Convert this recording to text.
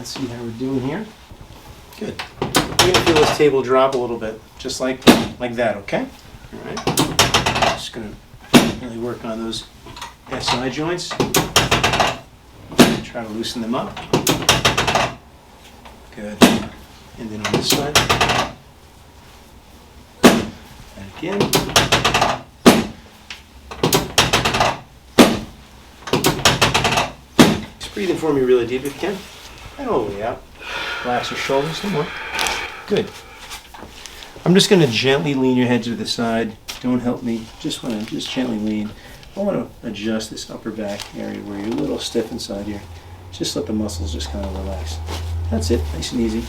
Let's see how we're doing here. Good. You're going to feel this table drop a little bit, just like that, okay? All right. Just going to really work on those SI joints. Try to loosen them up. Good. And then on this side. And again. Just breathe in for me really deep if you can. And all the way out. Relax your shoulders some more. Good. I'm just going to gently lean your head to the side. Don't help me. Just want to just gently lean. I want to adjust this upper back area where you're a little stiff inside here. Just let the muscles just kind of relax. That's it. Nice and easy.